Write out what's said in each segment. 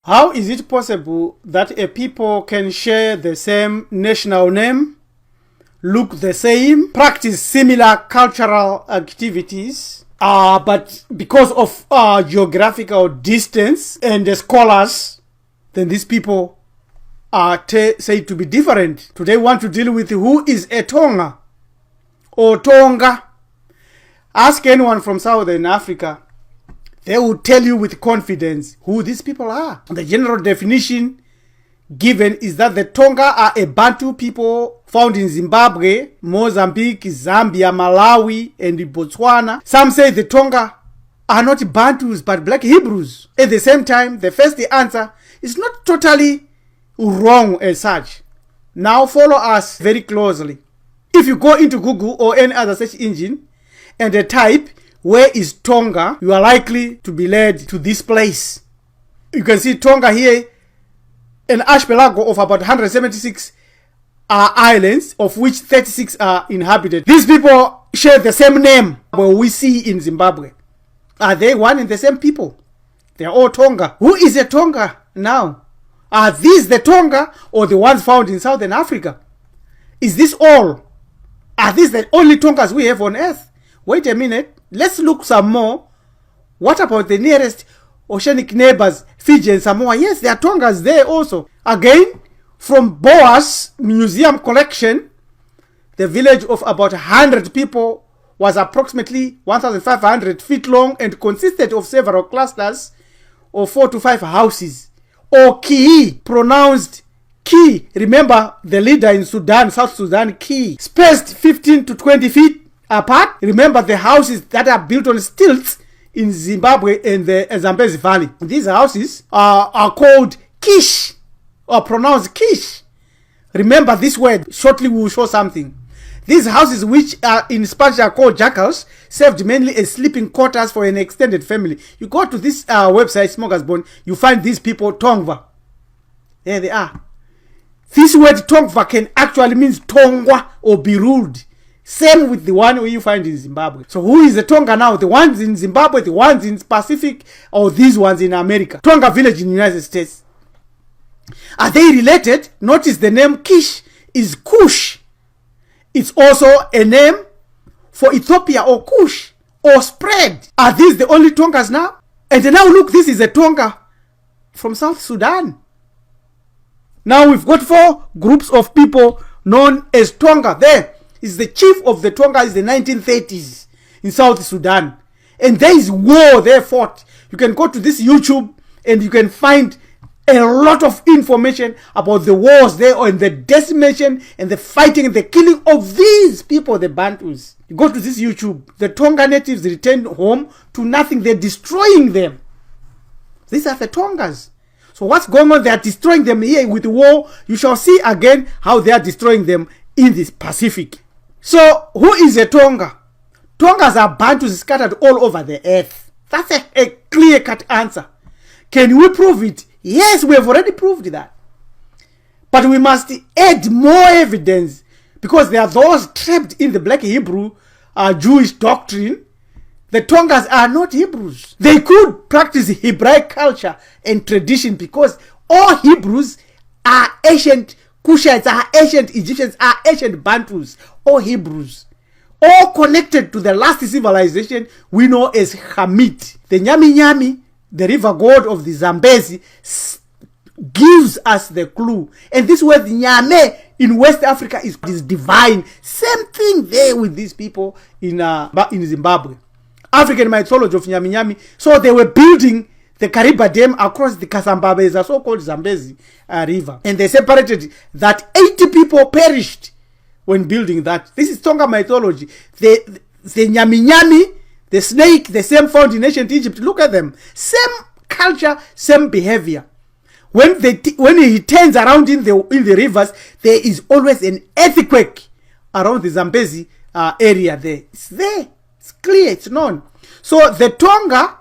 How is it possible that a people can share the same national name, look the same, practice similar cultural activities, but because of geographical distance and the scholars, then these people are said to be different? Today we want to deal with who is a Tonga or Tonga. Ask anyone from Southern Africa. They will tell you with confidence who these people are. The general definition given is that the Tonga are a Bantu people found in Zimbabwe, Mozambique, Zambia, Malawi, and Botswana. Some say the Tonga are not Bantus but Black Hebrews. At the same time, the first answer is not totally wrong as such. Now follow us very closely. If you go into Google or any other search engine and type where is Tonga, you are likely to be led to this place. You can see Tonga here, an archipelago of about 176 islands, of which 36 are inhabited. These people share the same name where we see in Zimbabwe. Are they one and the same people? They are all Tonga. Who is a Tonga now? Are these the Tonga or the ones found in Southern Africa? Is this all? Are these the only Tongas we have on earth? Wait a minute. Let's look some more. What about the nearest oceanic neighbors, Fiji and Samoa? Yes, there are Tongas there also. Again, from Boas Museum collection, the village of about 100 people was approximately 1,500 feet long and consisted of several clusters of 4 to 5 houses. Or Ki, pronounced Ki. Remember the leader in Sudan, South Sudan, Ki. Spaced 15 to 20 feet apart. Remember the houses that are built on stilts in Zimbabwe and the Zambezi Valley. These houses are called Kish, or pronounced Kish. Remember this word. Shortly we will show something. These houses, which are in Spanish are called jackals, served mainly as sleeping quarters for an extended family. You go to this website, Smorgasbord, you find these people, Tongva. There they are. This word Tongva can actually mean Tongwa or be ruled. Same with the one you find in Zimbabwe. So who is the Tonga now? The ones in Zimbabwe, the ones in Pacific, or these ones in America? Tonga village in the United States. Are they related? Notice the name Kish is Kush. It's also a name for Ethiopia or Kush or spread. Are these the only Tongas now? And now look, this is a Tonga from South Sudan. Now we've got 4 groups of people known as Tonga. There is the chief of the Tonga is the 1930s in South Sudan. And there is war they fought. You can go to this YouTube and you can find a lot of information about the wars there and the decimation and the fighting and the killing of these people, the Bantus. You go to this YouTube, the Tonga natives returned home to nothing. They're destroying them. These are the Tongas. So what's going on? They are destroying them here with the war. You shall see again how they are destroying them in this Pacific. So who is a Tonga? Tongas are Bantus scattered all over the earth. That's a clear-cut answer. Can we prove it? Yes, we have already proved that. But we must add more evidence, because there are those trapped in the Black Hebrew Jewish doctrine. The Tongas are not Hebrews. They could practice Hebraic culture and tradition, because all Hebrews are ancient Kushites, are ancient Egyptians, are ancient Bantus, all Hebrews. All connected to the last civilization we know as Hamit. The Nyami Nyami, the river god of the Zambezi, gives us the clue. And this word Nyame in West Africa is divine. Same thing there with these people in Zimbabwe. African mythology of Nyami Nyami. So they were building the Kariba Dam across the Kasambabeza, so-called Zambezi river. And they separated that 80 people perished when building that. This is Tonga mythology. The Nyami Nyami, the snake, the same found in ancient Egypt. Look at them. Same culture, same behavior. When he turns around in the rivers, there is always an earthquake around the Zambezi area there. It's there. It's clear. It's known. So the Tonga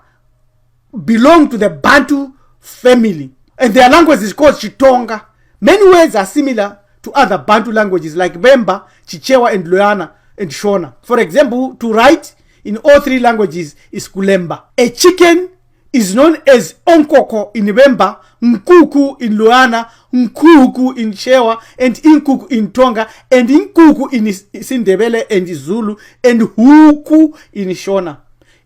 belong to the Bantu family. And their language is called Chitonga. Many words are similar to other Bantu languages like Bemba, Chichewa, and Loyana, and Shona. For example, to write in all 3 languages is Kulemba. A chicken is known as Onkoko in Bemba, Nkuku in Luana, Nkuku in Shewa, and Inkuku in Tonga, and Inkuku in Sindebele and Zulu, and Huku in Shona.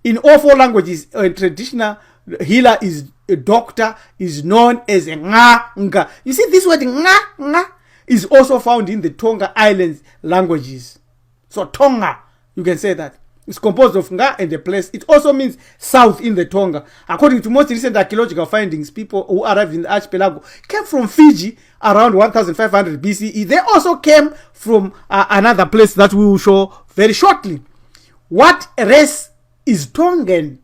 In all 4 languages, a traditional healer is a doctor, is known as a Nga. You see, this word Nga is also found in the Tonga Islands languages. So Tonga, you can say that. It's composed of Nga and a place. It also means south in the Tonga. According to most recent archaeological findings, people who arrived in the archipelago came from Fiji around 1500 BCE. They also came from another place that we will show very shortly. What race is Tongan?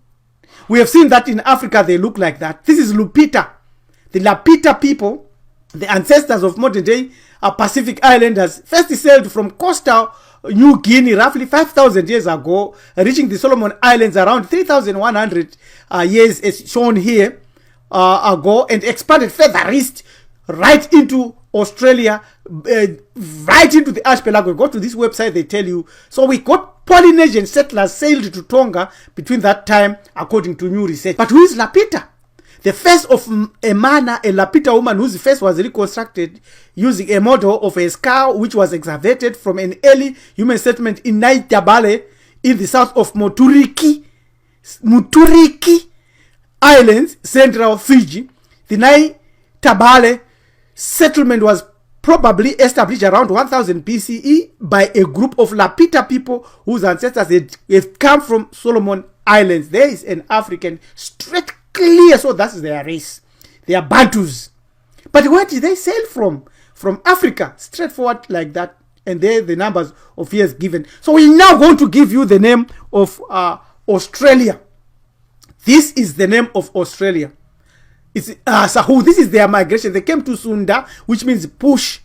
We have seen that in Africa they look like that. This is Lupita. The Lapita people, the ancestors of modern day Pacific Islanders, first sailed from coastal New Guinea roughly 5,000 years ago, reaching the Solomon Islands around 3,100 years as shown here ago, and expanded further east right into Australia, right into the archipelago. Go to this website, they tell you. So we got Polynesian settlers sailed to Tonga between that time, according to new research. But who is Lapita? The face of a mana, a Lapita woman whose face was reconstructed using a model of a skull which was excavated from an early human settlement in Naitabale in the south of Muturiki Islands, central Fiji. The Naitabale settlement was probably established around 1000 BCE by a group of Lapita people whose ancestors had come from Solomon Islands. There is an African straight clear, so that's their race. They are Bantus. But where did they sail from? From Africa, straightforward like that. And there the numbers of years given. So we're now going to give you the name of Australia. This is the name of Australia. It's Sahu. This is their migration. They came to Sunda, which means push.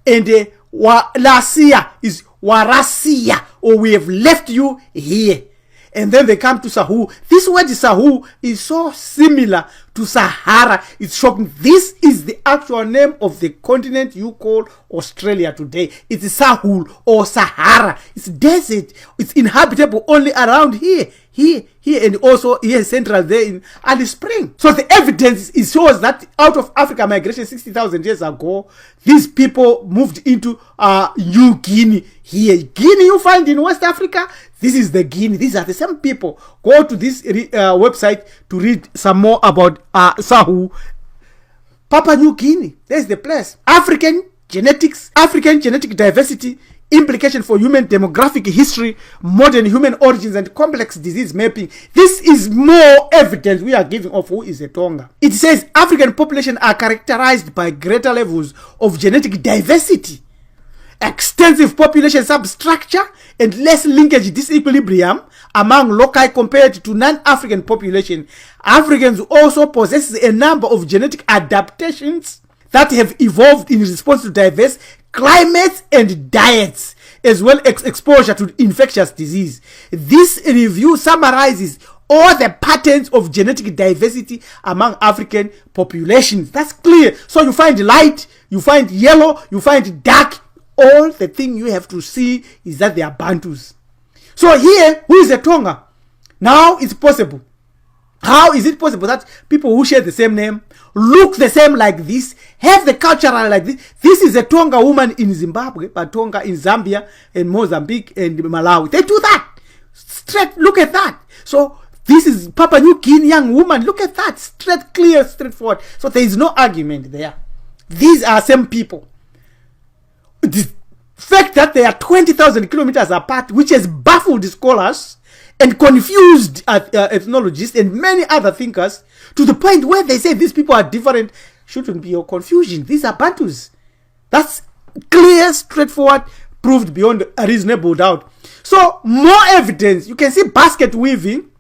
And Walasia is Warasia, or we have left you here. And then they come to Sahu. This word Sahu is so similar to Sahara. It's shocking. This is the actual name of the continent you call Australia today. It's Sahul or Sahara. It's desert. It's inhabitable only around here, and also here central there in Alice Spring. So the evidence shows that out of Africa migration 60,000 years ago, these people moved into New Guinea here. Guinea you find in West Africa. This is the Guinea. These are the same people. Go to this website to read some more about Sahu. Papua New Guinea. There's the place. African genetics, African genetic diversity, implication for human demographic history, modern human origins, and complex disease mapping. This is more evidence we are giving of who is a Tonga. It says African population are characterized by greater levels of genetic diversity, extensive population substructure, and less linkage disequilibrium among loci compared to non-African population. Africans also possess a number of genetic adaptations that have evolved in response to diverse climates and diets, as well as exposure to infectious disease. This review summarizes all the patterns of genetic diversity among African populations. That's clear. So you find light, you find yellow, you find dark. All the thing you have to see is that they are Bantus. So here, who is a Tonga? Now it's possible. How is it possible that people who share the same name, look the same like this, have the cultural like this? This is a Tonga woman in Zimbabwe, but Tonga in Zambia and Mozambique and Malawi. They do that. Straight, look at that. So this is Papua New Guinea young woman. Look at that. Straight, clear, straightforward. So there is no argument there. These are same people. The fact that they are 20,000 kilometers apart, which has baffled scholars and confused ethnologists and many other thinkers, to the point where they say these people are different, shouldn't be your confusion. These are Bantus. That's clear, straightforward, proved beyond a reasonable doubt. So more evidence. You can see basket weaving,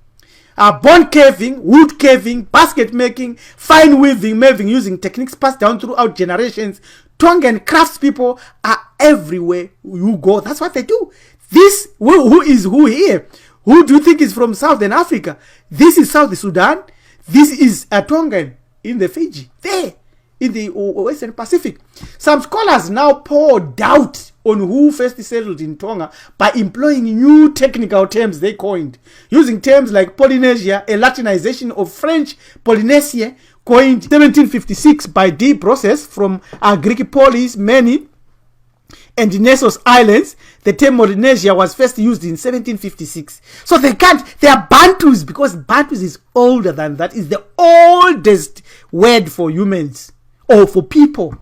bone carving, wood carving, basket making, fine weaving using techniques passed down throughout generations. Tongan craftspeople are everywhere you go. That's what they do. This, who is who here? Who do you think is from Southern Africa? This is South Sudan. This is a Tongan in the Fiji. There, in the Western Pacific. Some scholars now pour doubt on who first settled in Tonga by employing new technical terms they coined, using terms like Polynesia, a Latinization of French Polynesia, coined 1756 by D. Process from Greek polis, many, and Nessos Islands. The term Polynesia was first used in 1756. So they are Bantus, because Bantus is older than that. It's the oldest word for humans or for people.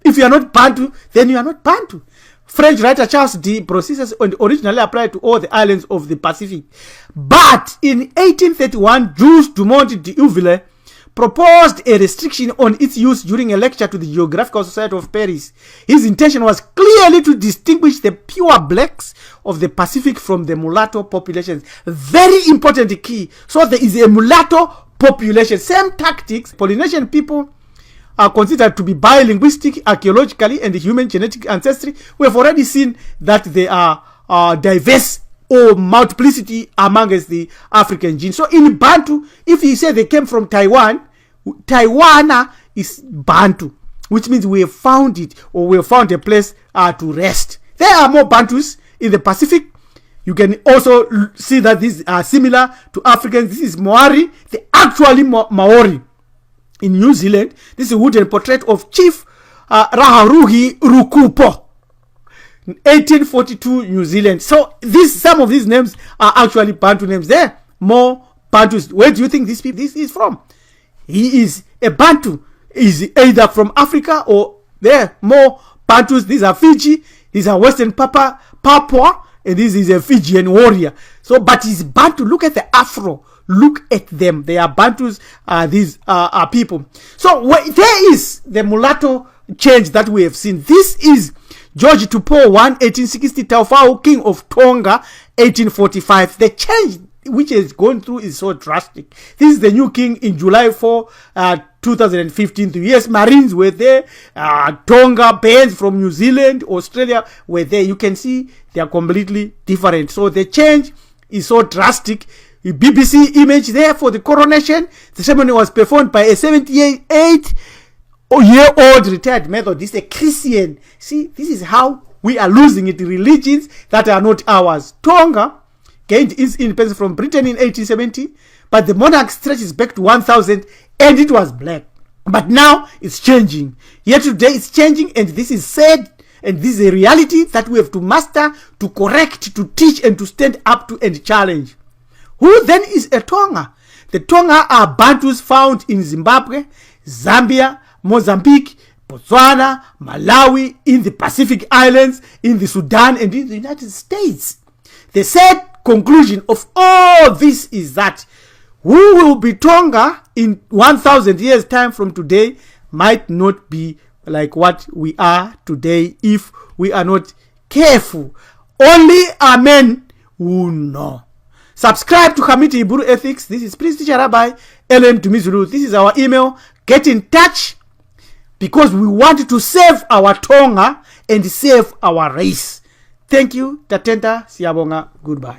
If you are not Bantu, then you are not Bantu. French writer Charles D. Process originally applied to all the islands of the Pacific. But in 1831, Jules Dumont d'Urville proposed a restriction on its use during a lecture to the Geographical Society of Paris. His intention was clearly to distinguish the pure blacks of the Pacific from the mulatto populations. Very important key. So there is a mulatto population. Same tactics. Polynesian people are considered to be bilinguistic archaeologically and human genetic ancestry. We have already seen that they are diverse or multiplicity amongst the African genes. So in Bantu, if you say they came from Taiwan, Taiwana is Bantu, which means we have found it, or we have found a place to rest. There are more Bantus in the Pacific. You can also see that these are similar to Africans. This is Maori, the actually Maori. In New Zealand, this is a wooden portrait of Chief Raharuhi Rukupo, 1842 New Zealand. So some of these names are actually Bantu names. There more Bantus. Where do you think this is from? He is a Bantu. Is either from Africa or there more Bantus. These are Fiji. These are Western Papua, and this is a Fijian warrior. So, but he's Bantu. Look at the Afro. Look at them. They are Bantus. These are people. So there is the mulatto change that we have seen. This is George Tupou 1860, Taufau, King of Tonga, 1845. The change which is going through is so drastic. This is the new king in July 4, 2015. The US Marines were there. Tonga bands from New Zealand, Australia were there. You can see they are completely different. So the change is so drastic. The BBC image there for the coronation. The ceremony was performed by a 78-year-old retired Methodist, a Christian. See, this is how we are losing it. Religions that are not ours. Tonga gained its independence from Britain in 1870, but the monarch stretches back to 1000, and it was black. But now it's changing. Yet today it's changing, and this is said, and this is a reality that we have to master, to correct, to teach, and to stand up to and challenge. Who then is a Tonga? The Tonga are Bantus found in Zimbabwe, Zambia, Mozambique, Botswana, Malawi, in the Pacific Islands, in the Sudan, and in the United States. The said conclusion of all this is that who will be Tonga in 1,000 years time from today might not be like what we are today if we are not careful. Only Amen who know. Subscribe to Hamiti Iburu Ethics. This is Priest Teacher Rabbi Ellen Tumizulu. This is our email. Get in touch, because we want to save our Tonga and save our race. Thank you. Tatenta Siabonga. Goodbye.